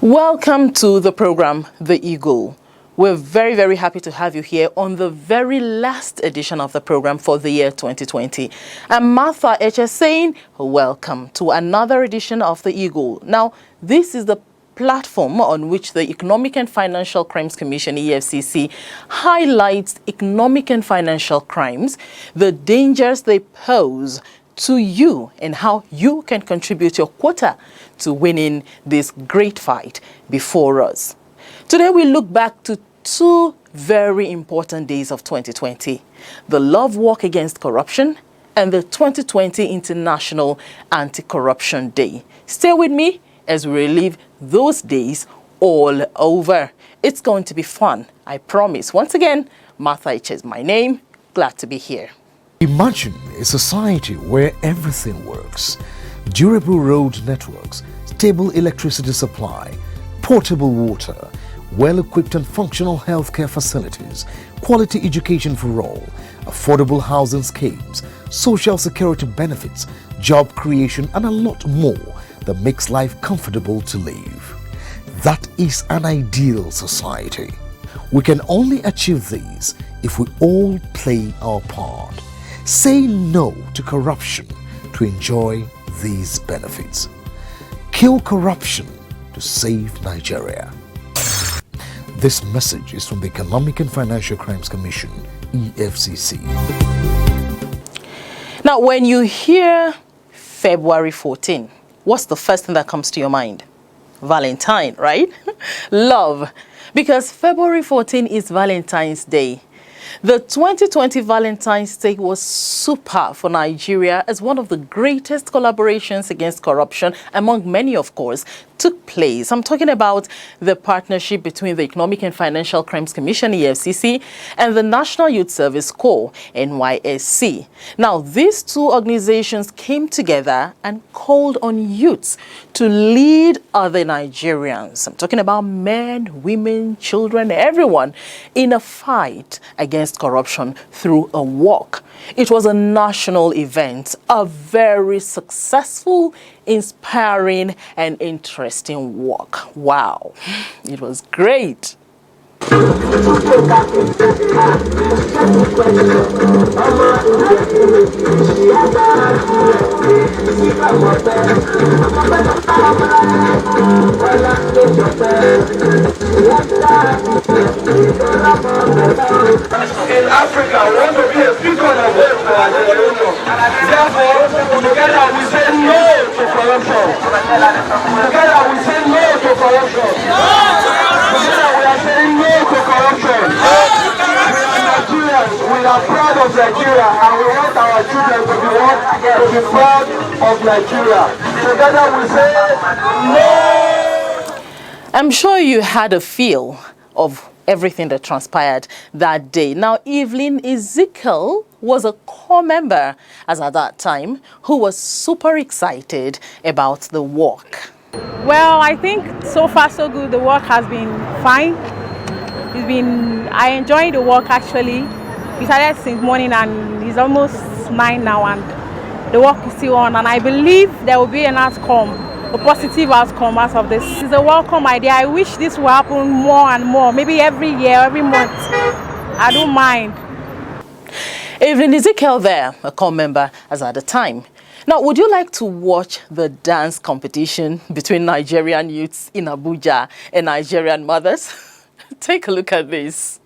Welcome to the program, The Eagle. We're very, very happy to have you here on the very last edition of the program for the year 2020. I'm Martha H. saying welcome to another edition of The Eagle. Now, this is the platform on which the Economic and Financial Crimes Commission, EFCC, highlights economic and financial crimes, the dangers they pose to you, and how you can contribute your quota to winning this great fight before us. Today we look back to two very important days of 2020, the Love Walk Against Corruption and the 2020 International Anti-Corruption Day. Stay with me as we relive those days all over. It's going to be fun, I promise. Once again, Martha H. is my name. Glad to be here. Imagine a society where everything works. Durable road networks, stable electricity supply, portable water, well-equipped and functional healthcare facilities, quality education for all, affordable housing schemes, social security benefits, job creation, and a lot more that makes life comfortable to live. That is an ideal society. We can only achieve these if we all play our part. Say no to corruption to enjoy these benefits. Kill corruption to save Nigeria. This message is from the Economic and Financial Crimes Commission, EFCC. Now, when you hear February 14, what's the first thing that comes to your mind? Valentine, right? Love. Because February 14 is Valentine's Day. The 2020 Valentine's Day was super for Nigeria as one of the greatest collaborations against corruption, among many, of course, took place. I'm talking about the partnership between the Economic and Financial Crimes Commission, EFCC, and the National Youth Service Corps, NYSC. Now, these two organizations came together and called on youths to lead other Nigerians. I'm talking about men, women, children, everyone, in a fight against corruption through a walk. It was a national event, a very successful, inspiring, and interesting walk. Wow, it was great. In Africa, we want to be a beacon of hope for our generation. Therefore, together we say no to corruption. Together we say no to corruption. Together we are saying no to corruption. We are Nigerians. We are proud of Nigeria, and we want our children to be proud of Nigeria. Together we say no. I'm sure you had a feel of everything that transpired that day. Now, Evelyn Ezekiel was a core member as at that time who was super excited about the walk. Well, I think so far so good. The walk has been fine. I enjoyed the walk actually. We started since morning and it's almost 9 now and the walk is still on, and I believe there will be an outcome, a positive outcome out of this. It's a welcome idea. I wish this will happen more and more, maybe every year, every month. I don't mind. Evelyn Ezekiel there, a core member as at the time. Now, would you like to watch the dance competition between Nigerian youths in Abuja and Nigerian mothers? Take a look at this.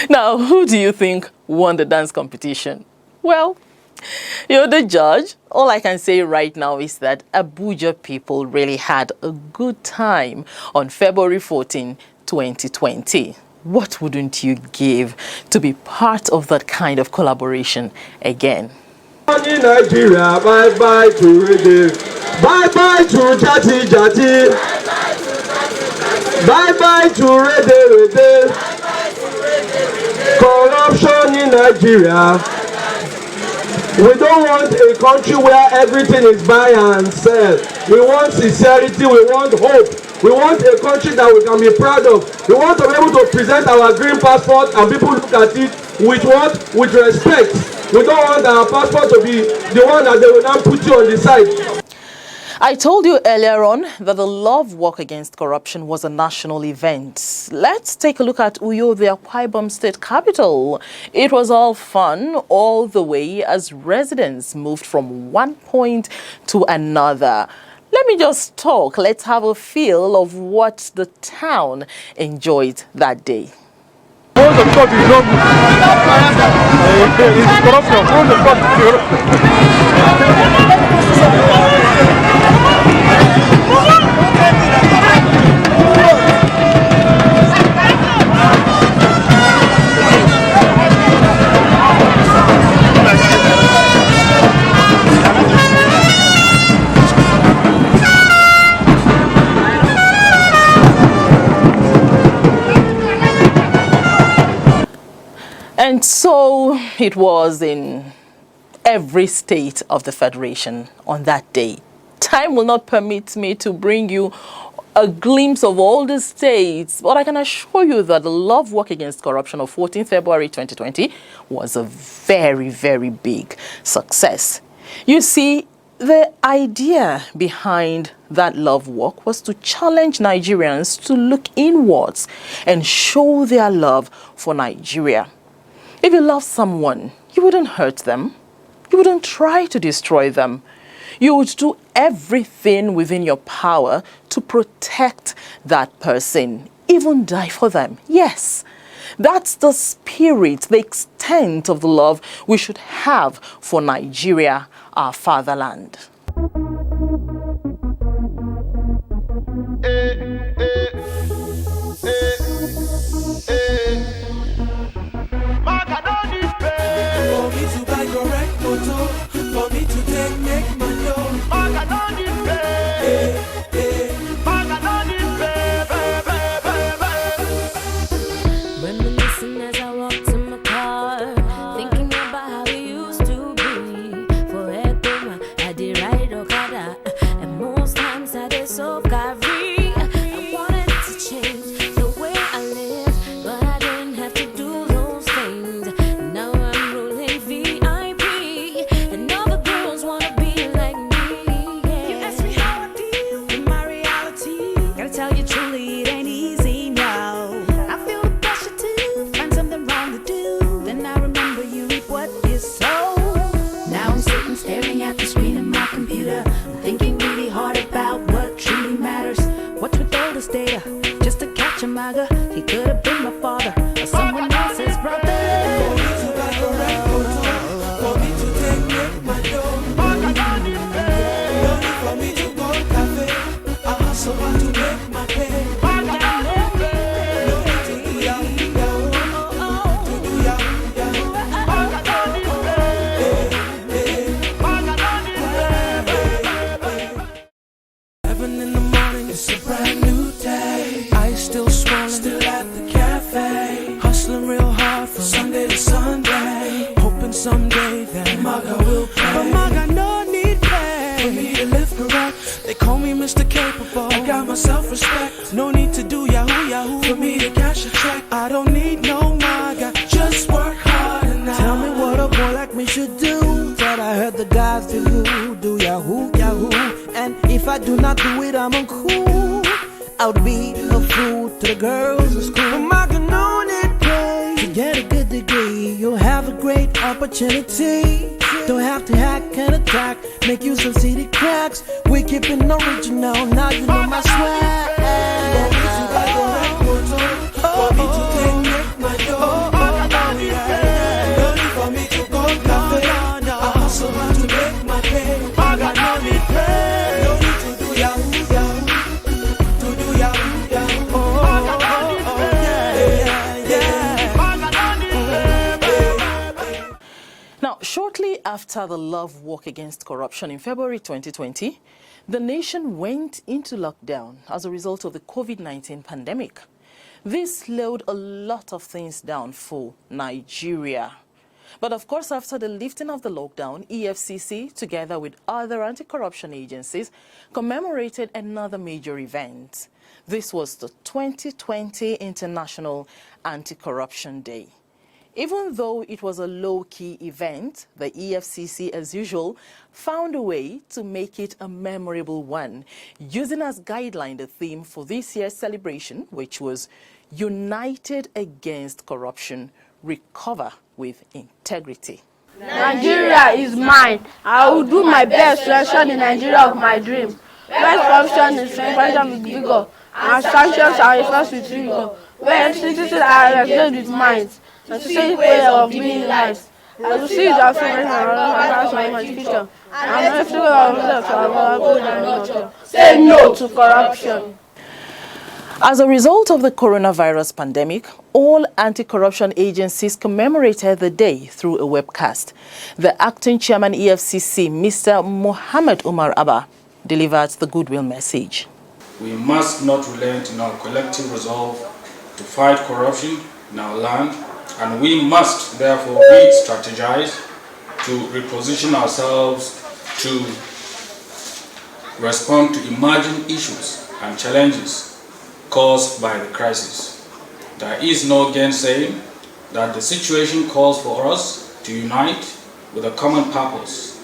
Now, who do you think won the dance competition? Well, you're the judge. All I can say right now is that Abuja people really had a good time on February 14, 2020. What wouldn't you give to be part of that kind of collaboration again? Nigeria, bye-bye to Rede. Bye-bye to Jati Jati. Bye-bye to Rede Rede. Corruption in Nigeria. We don't want a country where everything is buy and sell. We want sincerity, we want hope. We want a country that we can be proud of. We want to be able to present our green passport and people look at it with what? With respect. We don't want our passport to be the one that they will now put you on the side. I told you earlier on that the Love Walk Against Corruption was a national event. Let's take a look at Uyo, the Akwa Ibom state capital. It was all fun all the way as residents moved from one point to another. Let me just talk. Let's have a feel of what the town enjoyed that day. All the stuff is not it's corruption. All the stuff is corruption. And so it was in every state of the Federation on that day. Time will not permit me to bring you a glimpse of all the states, but I can assure you that the Love Walk Against Corruption of 14 February 2020 was a very, very big success. You see, the idea behind that Love Walk was to challenge Nigerians to look inwards and show their love for Nigeria. If you love someone, you wouldn't hurt them. You wouldn't try to destroy them. You would do everything within your power to protect that person, even die for them. Yes, that's the spirit, the extent of the love we should have for Nigeria, our fatherland. For me to make money, reminiscing as I walk to my car, thinking about how we used to be. For everything I did right Okada, and most times I did so carry. I wanted to change the way I live, but I didn't have to do those things. Now I'm ruling VIP. Tell you truly, it ain't easy now. I feel the pressure to find something wrong to do. Then I remember you reap what you sow. Now I'm sitting staring at the screen of my computer. I'm thinking really hard about what truly matters. What's with all this data? Just to catch a maga. He could have been my father or someone else's brother. For me to buy a record, for me to take my dough. For me to go cafe, I hustle hard to make my pay. Heaven in the morning, it's a brand new day. Eyes still swollen, still at the cafe. Hustling real hard from Sunday to Sunday. Hoping someday that Maga will pay. But Maga no need pay for me to live correct. They call me Mr. Capable. I got my self-respect. No need to do yahoo yahoo for me to cash a check. I don't need no Maga, just work hard and now. Tell me what a boy like me should do. Thought I heard the guys do yahoo yahoo. And if I do not do it, I'm uncool. I would be a fool to the girls in school. But Maga no need pay to get a good degree. You'll have a great opportunity. Don't have to hack and attack. Make use of CD cracks. We keep it original. Now you know my swag. For me to take After the love walk against corruption in February 2020, the nation went into lockdown as a result of the COVID-19 pandemic. This slowed a lot of things down for Nigeria. But of course, after the lifting of the lockdown, EFCC, together with other anti-corruption agencies, commemorated another major event. This was the 2020 International Anti-Corruption Day. Even though it was a low-key event, the EFCC, as usual, found a way to make it a memorable one, using as guideline the theme for this year's celebration, which was United Against Corruption, Recover with Integrity. Nigeria is mine. I will do my best to ensure the Nigeria of my dream. Where corruption is prevented with vigor, and sanctions are enforced with rigor, where citizens are elected with minds, and to say the way of winning lives. I will see the African and my future, and every of the say no to corruption. As a result of the coronavirus pandemic, all anti-corruption agencies commemorated the day through a webcast. The acting chairman EFCC, Mr. Mohammed Umar Abba, delivered the goodwill message. We must not relent in our collective resolve to fight corruption in our land, and we must therefore re-strategize to reposition ourselves to respond to emerging issues and challenges caused by the crisis. There is no gainsaying that the situation calls for us to unite with a common purpose,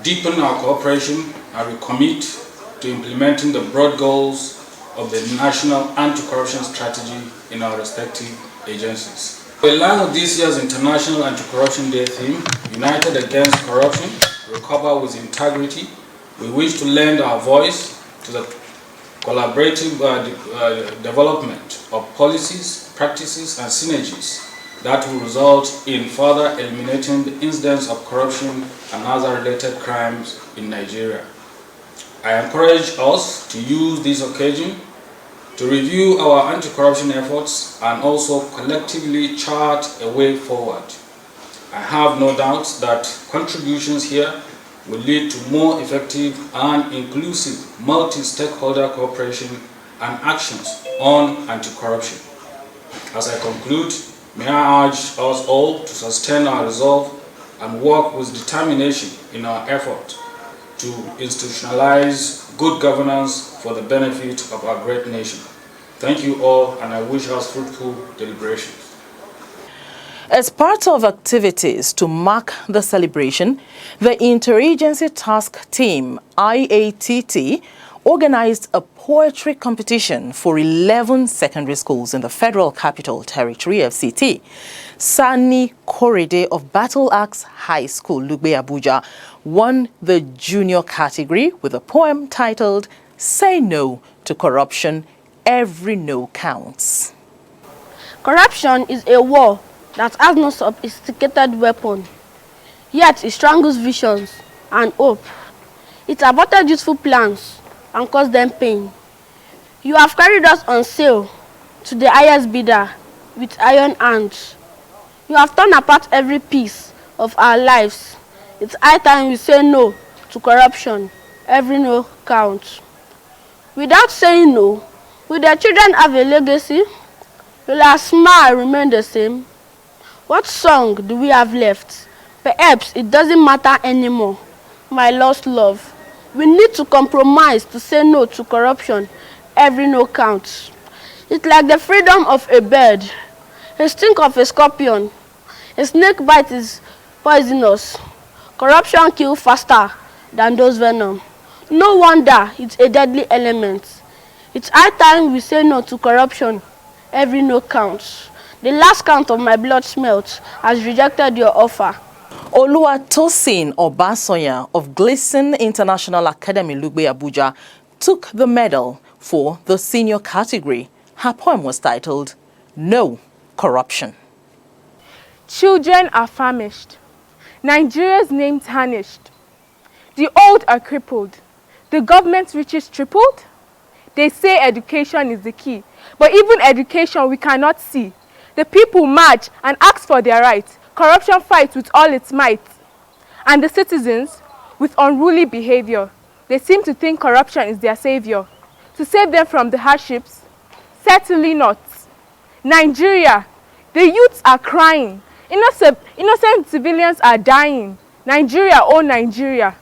deepen our cooperation, and recommit to implementing the broad goals of the National Anti-Corruption Strategy in our respective agencies. In line with this year's International Anti-Corruption Day theme, United Against Corruption, Recover with Integrity, we wish to lend our voice to the collaborative development of policies, practices, and synergies that will result in further eliminating the incidents of corruption and other related crimes in Nigeria. I encourage us to use this occasion to review our anti-corruption efforts and also collectively chart a way forward. I have no doubts that contributions here will lead to more effective and inclusive multi-stakeholder cooperation and actions on anti-corruption. As I conclude, may I urge us all to sustain our resolve and work with determination in our effort to institutionalize good governance for the benefit of our great nation. Thank you all, and I wish us fruitful deliberations. As part of activities to mark the celebration, the Interagency Task Team, IATT, organized a poetry competition for 11 secondary schools in the Federal Capital Territory, FCT. Sani Korede of Battle Axe High School, Lugbe, Abuja, won the junior category with a poem titled, Say No to Corruption, Every No Counts. Corruption is a war that has no sophisticated weapon, yet it strangles visions and hope. It aborted useful plans and caused them pain. You have carried us on sale to the highest bidder with iron hands. You have torn apart every piece of our lives. It's high time we say no to corruption. Every no counts. Without saying no, will their children have a legacy? Will our smile remain the same? What song do we have left? Perhaps it doesn't matter anymore. My lost love. We need to compromise to say no to corruption. Every no counts. It's like the freedom of a bird, a sting of a scorpion. A snake bite is poisonous. Corruption kills faster than those venom. No wonder it's a deadly element. It's high time we say no to corruption. Every no counts. The last count of my blood smelt has rejected your offer. Oluwatosin Obasoya of Gleason International Academy, Lugbe, Abuja, took the medal for the senior category. Her poem was titled, No Corruption. Children are famished. Nigeria's name tarnished. The old are crippled. The government's riches tripled. They say education is the key, but even education we cannot see. The people march and ask for their rights. Corruption fights with all its might. and the citizens with unruly behavior. They seem to think corruption is their savior. To save them from the hardships? Certainly not. Nigeria, the youths are crying. Innocent civilians are dying. Nigeria, oh Nigeria,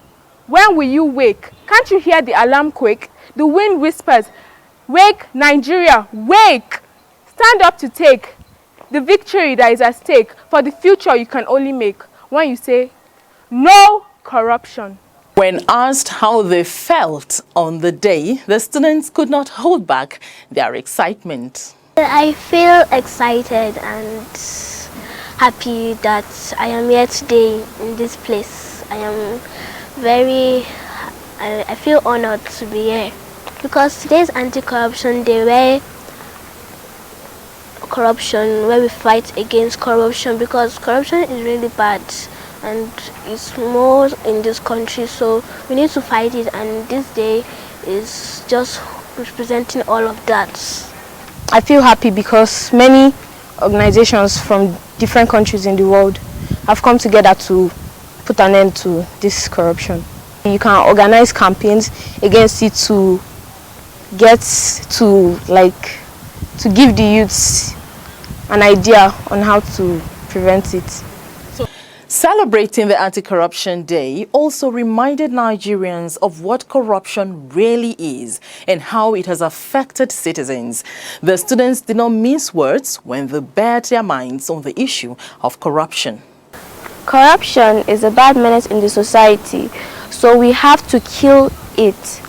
when will you wake? Can't you hear the alarm quake? The wind whispers, wake Nigeria, wake! Stand up to take the victory that is at stake for the future you can only make when you say, no corruption. When asked how they felt on the day, the students could not hold back their excitement. I feel excited and happy that I am here today in this place. I feel honored to be here because today's anti-corruption day where we fight against corruption, because corruption is really bad and it's more in this country, so we need to fight it, and this day is just representing all of that. I feel happy because many organizations from different countries in the world have come together to put an end to this corruption. You can organize campaigns against it to get to give the youths an idea on how to prevent it. Celebrating the Anti-Corruption Day also reminded Nigerians of what corruption really is and how it has affected citizens. The students did not mince words when they bared their minds on the issue of corruption. Corruption is a bad menace in the society, so we have to kill it,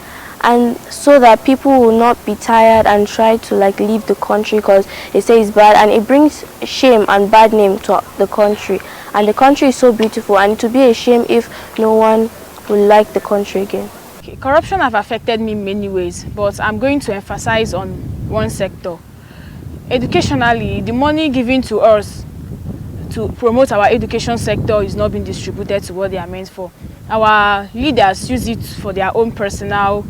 and so that people will not be tired and try to leave the country because they say it's bad, and it brings shame and bad name to the country. And the country is so beautiful, and it would be a shame if no one would like the country again. Okay, corruption has affected me in many ways, but I'm going to emphasize on one sector. Educationally, the money given to us to promote our education sector is not being distributed to what they are meant for. Our leaders use it for their own personal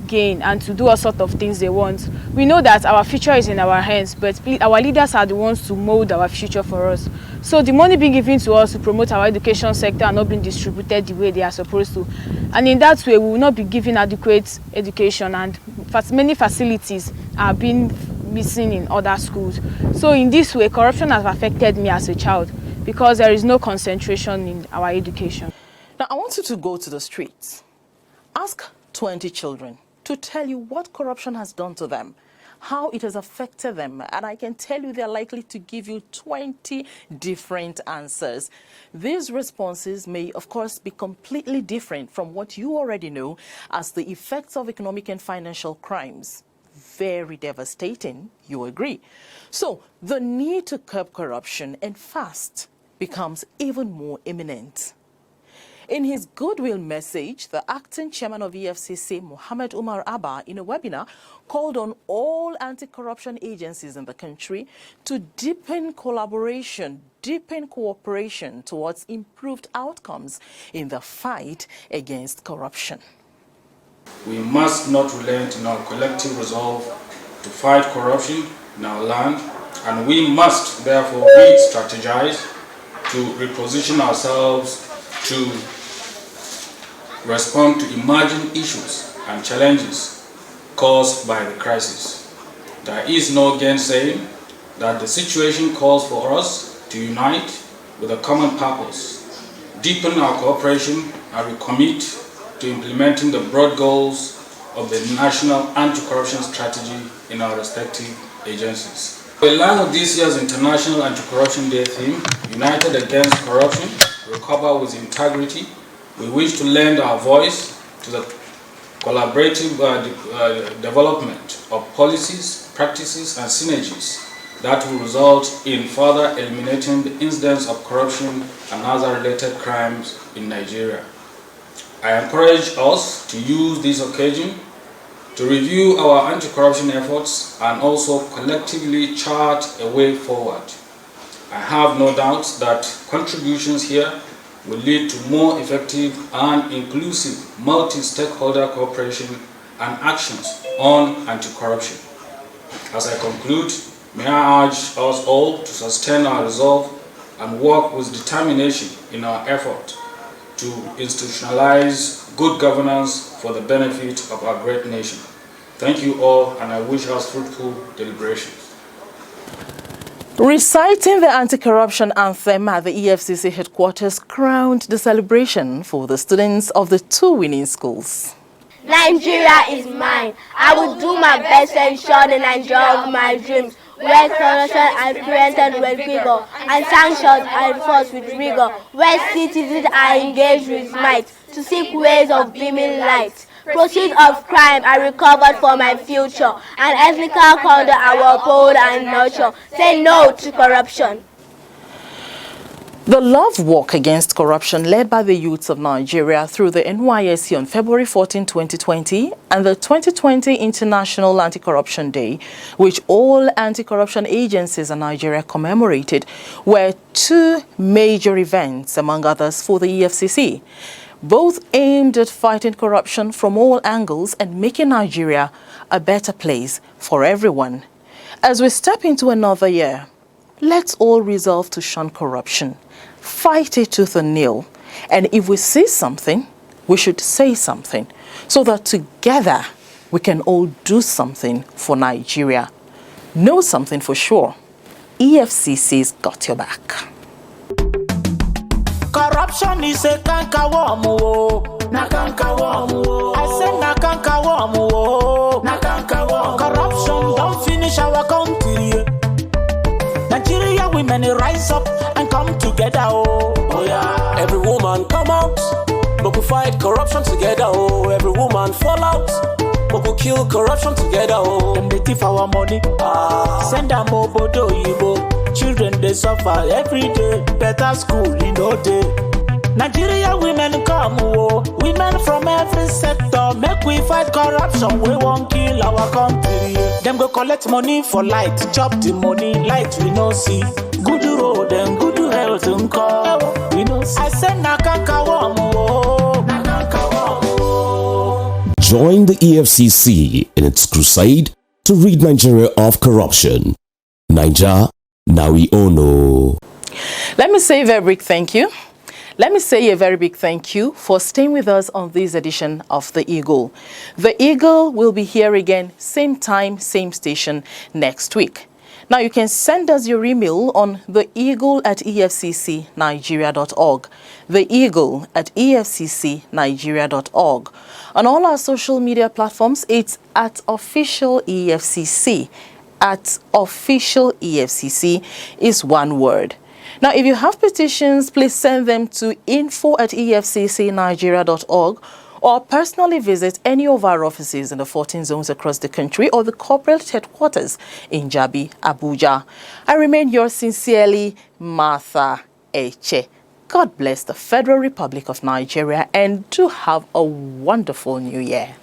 gain and to do all sorts of things they want. We know that our future is in our hands, but our leaders are the ones to mold our future for us. So the money being given to us to promote our education sector are not being distributed the way they are supposed to. And in that way, we will not be given adequate education, and many facilities are being missing in other schools. So in this way, corruption has affected me as a child because there is no concentration in our education. Now, I want you to go to the streets. Ask 20 children to tell you what corruption has done to them, how it has affected them, and I can tell you they're likely to give you 20 different answers. These responses may, of course, be completely different from what you already know as the effects of economic and financial crimes. Very devastating, you agree. So the need to curb corruption and fast becomes even more imminent. In his goodwill message, the acting chairman of EFCC, Mohammed Umar Abba, in a webinar, called on all anti-corruption agencies in the country to deepen collaboration, deepen cooperation towards improved outcomes in the fight against corruption. We must not relent in our collective resolve to fight corruption in our land, and we must therefore re-strategize to reposition ourselves to respond to emerging issues and challenges caused by the crisis. There is no gainsaying that the situation calls for us to unite with a common purpose, deepen our cooperation, and recommit to implementing the broad goals of the National Anti-Corruption Strategy in our respective agencies. In line with this year's International Anti-Corruption Day theme, United Against Corruption, Recover with Integrity, we wish to lend our voice to the collaborative development of policies, practices, and synergies that will result in further eliminating the incidence of corruption and other related crimes in Nigeria. I encourage us to use this occasion to review our anti-corruption efforts and also collectively chart a way forward. I have no doubt that contributions here will lead to more effective and inclusive multi-stakeholder cooperation and actions on anti-corruption. As I conclude, may I urge us all to sustain our resolve and work with determination in our effort to institutionalize good governance for the benefit of our great nation. Thank you all, and I wish us fruitful deliberations. Reciting the anti-corruption anthem at the EFCC headquarters crowned the celebration for the students of the 2 winning schools. Nigeria is mine. I will do my best to ensure the Nigeria of my dreams, where corruption is prevented with vigor and sanctions are enforced with rigor, where citizens are engaged with might to seek ways of beaming light. Proceeds of crime are recovered for my future, and ethical conduct I will uphold and nurture. Say no to corruption. The Love Walk Against Corruption, led by the youths of Nigeria through the NYSC on February 14, 2020, and the 2020 International Anti-Corruption Day, which all anti-corruption agencies in Nigeria commemorated, were 2 major events, among others, for the EFCC. Both aimed at fighting corruption from all angles and making Nigeria a better place for everyone. As we step into another year, let's all resolve to shun corruption, fight it tooth and nail, and if we see something, we should say something, so that together we can all do something for Nigeria. Know something for sure, EFCC's got your back. Corruption is a cankerworm, na cankerworm. I said na cankerworm, na cankerworm. Corruption don't finish our country. Nigeria women rise up and come together, oh yeah. Every woman come out, but we fight corruption together, oh. Every woman fall out, but we kill corruption together, oh. Them they thief our money, send them obodo yibo. Children they suffer every day, better school in no day. Nigeria women come, oh, women from every sector, make we fight corruption, we won't kill our country. Them go collect money for light, chop the money, light we no see. Good road and good health and call, we no see. I said na cankerworm, oh, na cankerworm, oh. Join the EFCC in its crusade to rid Nigeria of corruption. Nigeria, now we all know. Let me say a very big thank you. Let me say a very big thank you for staying with us on this edition of The Eagle. The Eagle will be here again, same time, same station next week. Now you can send us your email on theeagle@efccnigeria.org. theeagle@efccnigeria.org. On all our social media platforms, it's @official EFCC. @official EFCC is one word. Now, if you have petitions, please send them to info@efccnigeria.org or personally visit any of our offices in the 14 zones across the country or the corporate headquarters in Jabi, Abuja. I remain yours sincerely, Martha Eche. God bless the Federal Republic of Nigeria and do have a wonderful new year.